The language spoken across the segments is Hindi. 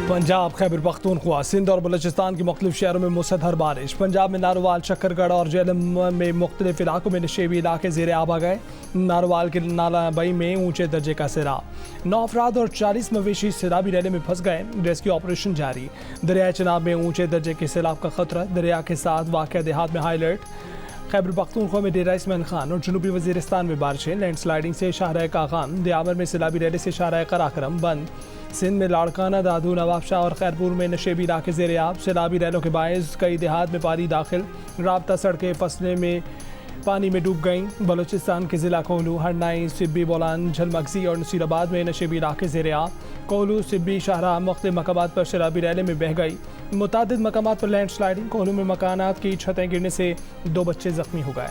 पंजाब, खैबर पख्तूनख्वा, सिंध और बलूचिस्तान के मुख्तलिफ शहरों में मूसलाधार बारिश। पंजाब में नारोवाल, शक्करगढ़ और झेलम में मुख्तलिफ इलाकों में नशेबी इलाके ज़ेर आब आ गए। नारोवाल के नाला बई में ऊंचे दर्जे का सैलाब, 9 अफराद और 40 मवेशी सैलाबी रैली में फंस गए। रेस्क्यू ऑपरेशन जारी। दरिया चनाब में ऊंचे दर्जे के सैलाब का खतरा, दरिया के साथ वाक़या देहात में हाई अलर्ट। खैबर पख्तूनख्वा में डेरा इस्माइल खान और जनूबी वज़ीरिस्तान में बारिशें, लैंडस्लाइडिंग से शाहराह कागान, दियावर में सैलाबी रैली से शाहराह कराक्रम बंद। सिंध में लाड़काना, दादू, नवाब शाह और खैरपुर में नशेबी इलाके ज़ेर आब, सैलाबी रैलों के बायस कई देहात में पानी दाखिल, राब्ता सड़कें फसलें में पानी में डूब गईं। बलूचिस्तान के ज़िला कोहलू, हरनाई, सिब्बी, बोलान, झलमगजी और नसीराबाद में नशेबी इलाके ज़ेर आब। कोहलू, सिब्बी, शाहराह मुख्तलिफ मकामात पर शराबी रैली में बह गई। मुतादिद मकामात पर लैंड स्लाइडिंग। कोहलू में मकानात की छतें गिरने से 2 बच्चे जख्मी हो गए।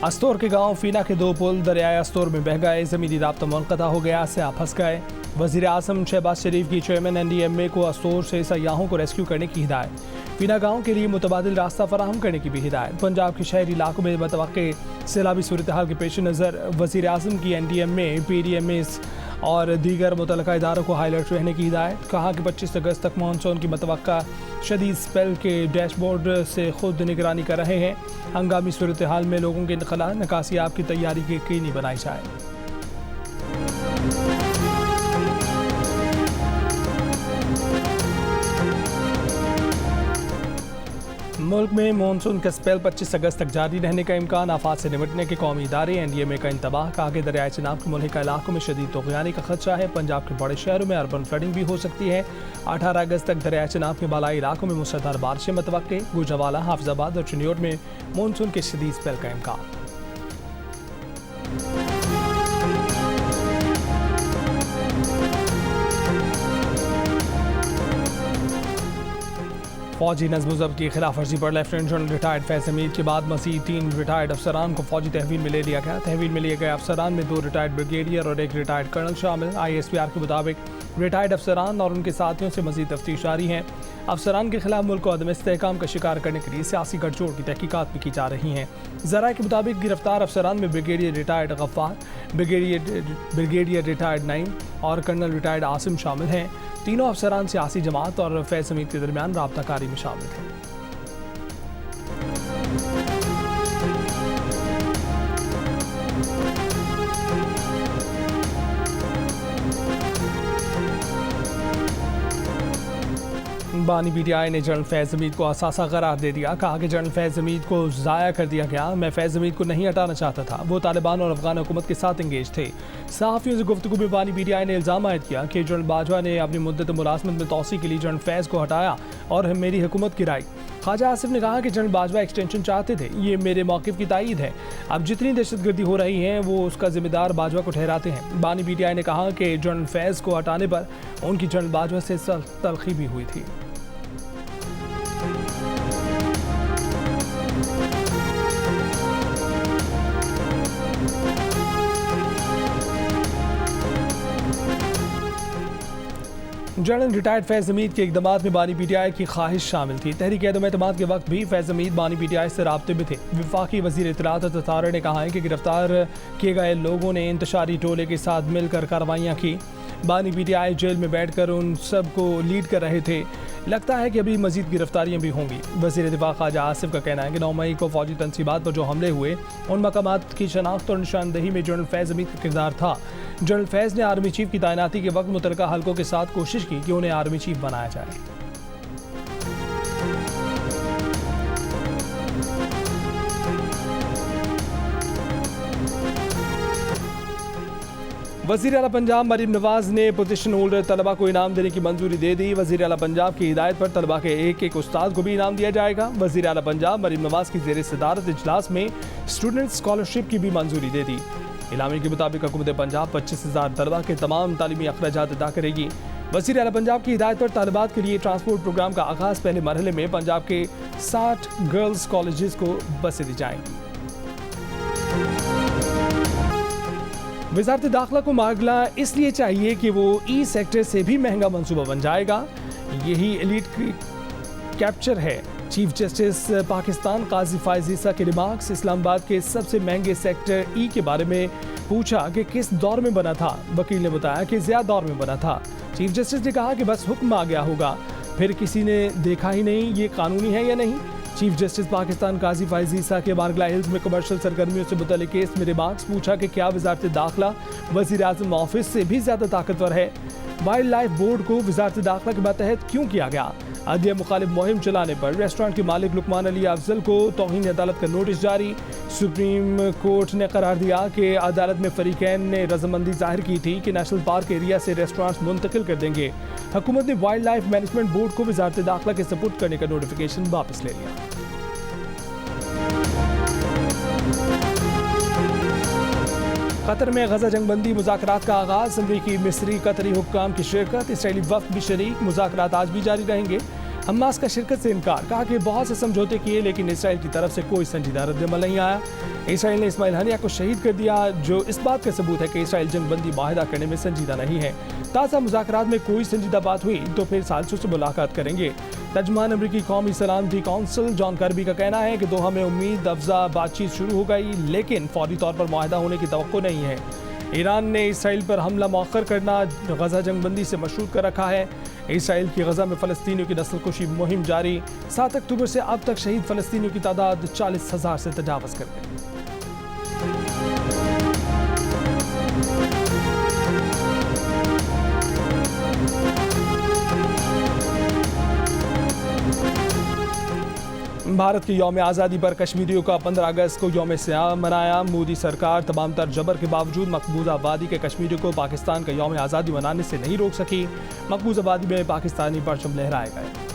अस्तोर के गांव फीना के 2 पुल दरियाए अस्तोर में बह गए, ज़मीनी राब्ता मुनक़ता हो गया, से फंस गए। वज़ीर आज़म शहबाज शरीफ की चेयरमैन NDMA को अस्तोर से सयाहों को रेस्क्यू करने की हिदायत। फीना गांव के लिए मुतबादिल रास्ता फराहम करने की भी हिदायत। पंजाब के शहरी इलाकों में मतवक्के सैलाबी सूरत हाल के पेश नज़र वज़ीर आज़म की NDMA, PDMAs और दीगर मुतल्लिका इदारों को हाई अलर्ट रहने की हिदायत। कहा कि 25 अगस्त तक मानसून की मतवक्का शदीद स्पेल के डैशबोर्ड से खुद निगरानी कर रहे हैं। हंगामी सूरत हाल में लोगों के इंतक़ाल निकासियाब की तैयारी की यकीनी बनाई जाए। मुल्क में मानसून का स्पेल 25 अगस्त तक जारी रहने का इम्कान। आफात से निपटने के कौमी इदारे NDMA का इंतबाह। कहा कि दरियाए चनाब के मुल्हिका इलाकों में शदीद तूफ़ानी का खदशा है। पंजाब के बड़े शहरों में अर्बन फ्लडिंग भी हो सकती है। 18 अगस्त तक दरियाए चनाब के बालाई इलाकों में मूसलाधार बारिशें मतवक्के। गुजरावाला, हाफिजाबाद और चिन्योट में मानसून के शदीद स्पेल का इम्कान। फौजी नज़्म-ओ-ज़ब्त की खिलाफ वर्जी पर लेफ्टिनेंट जनरल रिटायर्ड फैज़ हमीद के बाद मज़ीद 3 रिटायर्ड अफसरान को फौजी तहवील में ले लिया गया। तहवील में लिए गए अफसरान में 2 रिटायर्ड ब्रिगेडियर और 1 रिटायर्ड कर्नल शामिल। ISPR के मुताबिक रिटायर्ड अफसरान और उनके साथियों से मज़ीद तफ्तीश जारी है। अफसरान के खिलाफ मुल्क को अदम इस्तेहकाम का शिकार करने के लिए सियासी गठजोड़ की तहकीकात भी की जा रही हैं। ज़राए के मुताबिक गिरफ्तार अफसरान में brigadier retired Ghaffar, brigadier retired Naeem और कर्नल रिटायर्ड आसिम शामिल हैं। तीनों अफसरान सियासी जमात और फैज़ हमीद के दरमियान राब्ताकारी में शामिल थे। बानी PTI ने जनरल फैज़ हमीद को असासा करार दे दिया। कहा कि जनरल फैज़ हमीद को ज़ाया कर दिया गया। मैं फैज़ हमीद को नहीं हटाना चाहता था, वो तालिबान और अफगान हुकूमत के साथ इंगेज थे। सहाफ़ियों से गुफ्तगू में बानी PTI ने इल्ज़ाम आयद किया कि जनरल बाजवा ने अपनी मुद्दत मुलाज़मत में तोसी के लिए जनरल फैज़ को हटाया और मेरी हुकूमत गिराई। ख्वाजा आसिफ ने कहा कि जनरल बाजवा एक्सटेंशन चाहते थे, ये मेरे मौक़िफ़ की तायीद है। अब जितनी दहशतगर्दी हो रही है वो उसका जिम्मेदार बाजवा को ठहराते हैं। बानी PTI ने कहा कि जनरल फैज़ को हटाने पर उनकी जनरल बाजवा से तलखी भी हुई थी। जनरल रिटायर्ड फैज़ हमीद के इक़दामात में बानी PTI की ख्वाहिश शामिल थी। तहरीक एतमाद के वक्त भी फैज़ हमीद बानी PTI से राब्ते में थे। वफाकी वज़ीर इत्तलात और ततारे ने कहा है कि गिरफ्तार किए गए लोगों ने इंतशारी टोले के साथ मिलकर कार्रवाइयाँ की। बानी PTI जेल में बैठकर उन सब को लीड कर रहे थे। लगता है कि अभी मज़ीद गिरफ्तारियाँ भी होंगी। वज़ीर दिफ़ा ख्वाजा आसिफ का कहना है कि 9 मई को फौजी तनसीबात पर जो हमले हुए उन मकामात की शनाख्त और निशानदही में जनरल फैज़ हमीद का किरदार था। जनरल फैज़ ने आर्मी चीफ की तैनाती के वक्त मुतल्लिका हलकों के साथ कोशिश की कि उन्हें आर्मी चीफ बनाया जाए। वज़ीर आला पंजाब मरीम नवाज ने पोजीशन होल्डर तलबा को इनाम देने की मंजूरी दे दी। वज़ीर आला पंजाब की हिदायत पर तलबा के एक उस्ताद को भी इनाम दिया जाएगा। वज़ीर आला पंजाब मरीम नवाज की ज़ेर सदारत इजलास में स्टूडेंट स्कॉलरशिप की भी मंजूरी दे दी। इलामी के मुताबिक हुकूमत पंजाब 25,000 तलबा के तमाम तालीमी अखराजात अदा करेगी। वज़ीर आला पंजाब की हिदायत पर तालिबात के लिए ट्रांसपोर्ट प्रोग्राम का आगाज़। पहले मरहले में पंजाब के 60 गर्ल्स कॉलेजेस को बसें दी जाएंगी। वजारत दाखिला को मामला इसलिए चाहिए कि वो ई सेक्टर से भी महंगा मंसूबा बन जाएगा। यही एलीट कैप्चर है। चीफ जस्टिस पाकिस्तान काजी फायज ईसा के रिमार्क्स। इस्लामाबाद के सबसे महंगे सेक्टर ई के बारे में पूछा कि किस दौर में बना था। वकील ने बताया कि ज़्यादा दौर में बना था। चीफ जस्टिस ने कहा कि बस हुक्म आ गया होगा, फिर किसी ने देखा ही नहीं ये कानूनी है या नहीं। चीफ जस्टिस पाकिस्तान काजी फायज ईसा के बारगला हिल्स में कमर्शियल सरगर्मियों से मुतल्लिक केस में रिमार्क्स पूछा कि क्या वजारत दाखिला वज़ीर आज़म ऑफिस से भी ज़्यादा ताकतवर है। वाइल्ड लाइफ बोर्ड को वजारत दाखिला के मातहत क्यों किया गया। अदलिया मुखालिफ मुहिम चलाने पर रेस्टोरेंट के मालिक लुकमान अली अफजल को तौहीन अदालत का नोटिस जारी। सुप्रीम कोर्ट ने करार दिया कि अदालत में फरीकैन ने रजामंदी जाहिर की थी कि नेशनल पार्क एरिया से रेस्टोरेंट्स मुंतकिल कर देंगे। हुकूमत ने वाइल्ड लाइफ मैनेजमेंट बोर्ड को वजारत दाखिला के सपुर्द करने का नोटिफिकेशन वापस ले लिया। कतर में गजा जंगबंदी मुज़ाकरात का आगाज़। अमरीकी मिस्री कतरी हुक्काम की शिरकत। इसराइली वफ़द भी शरीक। मुज़ाकरात आज भी जारी रहेंगे। हमास का शिरकत से इनकार। कहा कि बहुत से समझौते किए लेकिन इसराइल की तरफ से कोई संजीदा रद्दअमल नहीं आया। इसराइल ने इस्माइल हनिया को शहीद कर दिया, जो इस बात का सबूत है कि इसराइल जंगबंदी माहिदा करने में संजीदा नहीं है। ताज़ा मुज़ाकरात में कोई संजीदा बात हुई तो फिर साजिशों से मुलाकात करेंगे। तर्जुमान अमरीकी कौमी सलामती कौंसिल जॉन कर्बी का कहना है कि दोहा में उम्मीद अफजा बातचीत शुरू हो गई लेकिन फौरी तौर पर मुआहदा होने की तवक्को नहीं है। ईरान ने इसराइल पर हमला मौखर करना गजा जंगबंदी से मशरूत कर रखा है। इसराइल की गजा में फ़लस्तीनियों की नस्लकुशी मुहिम जारी। 7 अक्टूबर से अब तक शहीद फ़लस्तीनियों की तादाद 40,000 से तजावज़ कर गई। भारत की यौम आज़ादी पर कश्मीरियों का 15 अगस्त को यौम सियाम मनाया। मोदी सरकार तमाम तर जबर के बावजूद मकबूजा आबादी के कश्मीरियों को पाकिस्तान का यौम आज़ादी मनाने से नहीं रोक सकी। मकबूजा आबादी में पाकिस्तानी परचम लहराए गए।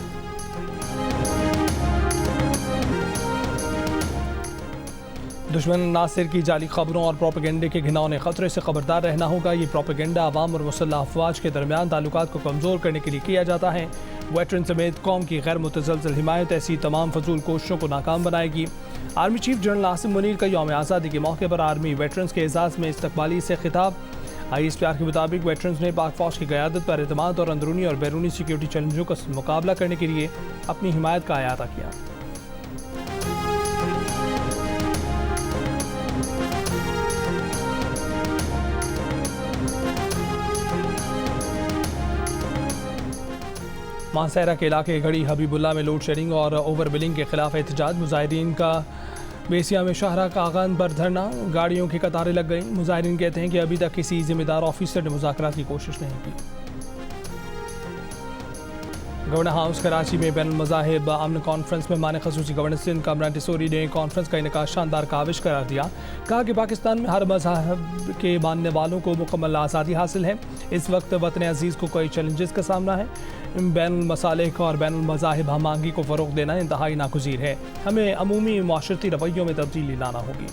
दुश्मन नासिर की जाली खबरों और प्रोपेगेंडे के घिनौने खतरे से खबरदार रहना होगा। ये प्रोपेगेंडा अवाम और मुसल्लह अफवाज के दरमियान ताल्लुकात को कमज़ोर करने के लिए किया जाता है। वेटरन समेत कौम की गैर मुतज़लज़ल हिमायत ऐसी तमाम फजूल कोशिशों को नाकाम बनाएगी। Army chief general Asim Munir का यौम आज़ादी के मौके पर आर्मी वेटरन्स के एजाज़ में इस्तकबाली से खिताब। ISPR के मुताबिक वेटरन्स ने पाक फ़ौज की क़यादत पर एतमाद और अंदरूनी और बैरूनी सिक्योरिटी चैलेंजों का मुकाबला करने के लिए अपनी हिमायत का अयादा किया। मानसहरा के इलाके घड़ी हबीबुल्ला में लोड शेडिंग और ओवर बिलिंग के खिलाफ एहतजाज। मुजाहिरीन का बेसिया में शाहरा कागान पर धरना। गाड़ियों की कतारें लग गई। मुजाहिरीन कहते हैं कि अभी तक किसी जिम्मेदार ऑफिसर ने मुज़ाकरात की कोशिश नहीं की। गवर्नर हाउस कराची में बैनुल मज़ाहिब अमन कॉन्फ्रेंस में माने खसूसी गवर्नर सिंध कामरान टिसोरी ने कॉन्फ्रेंस का इनेका शानदार काविश करार दिया। कहा कि पाकिस्तान में हर मज़हब के मानने वालों को मुकम्मल आज़ादी हासिल है। इस वक्त वतन अजीज़ को कई चैलेंजेस का सामना है। बैनुल मसालिक और बैनुल मज़ाहिब हम आहंगी को फ़रोग़ देना इंतहाई नागुज़ीर है। हमें अमूमी माशरती रवैयों में तब्दीली लाना होगी।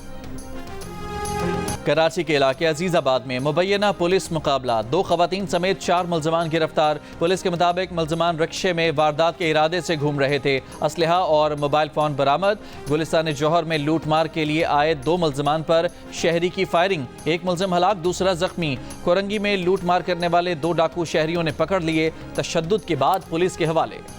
कराची के इलाके अजीज़ाबाद में मुबैना पुलिस मुकाबला। 2 ख़वातीन समेत 4 मुल्ज़मान गिरफ्तार। पुलिस के मुताबिक मुल्ज़मान रिक्शे में वारदात के इरादे से घूम रहे थे। असलहा और मोबाइल फ़ोन बरामद। गुलिस्तान जौहर में लूट मार के लिए आए 2 मुल्ज़मान पर शहरी की फायरिंग। 1 मुल्ज़िम हलाक, दूसरा जख्मी। कोरंगी में लूट मार करने वाले 2 डाकू शहरियों ने पकड़ लिए। तशद्दुद के बाद पुलिस के हवाले।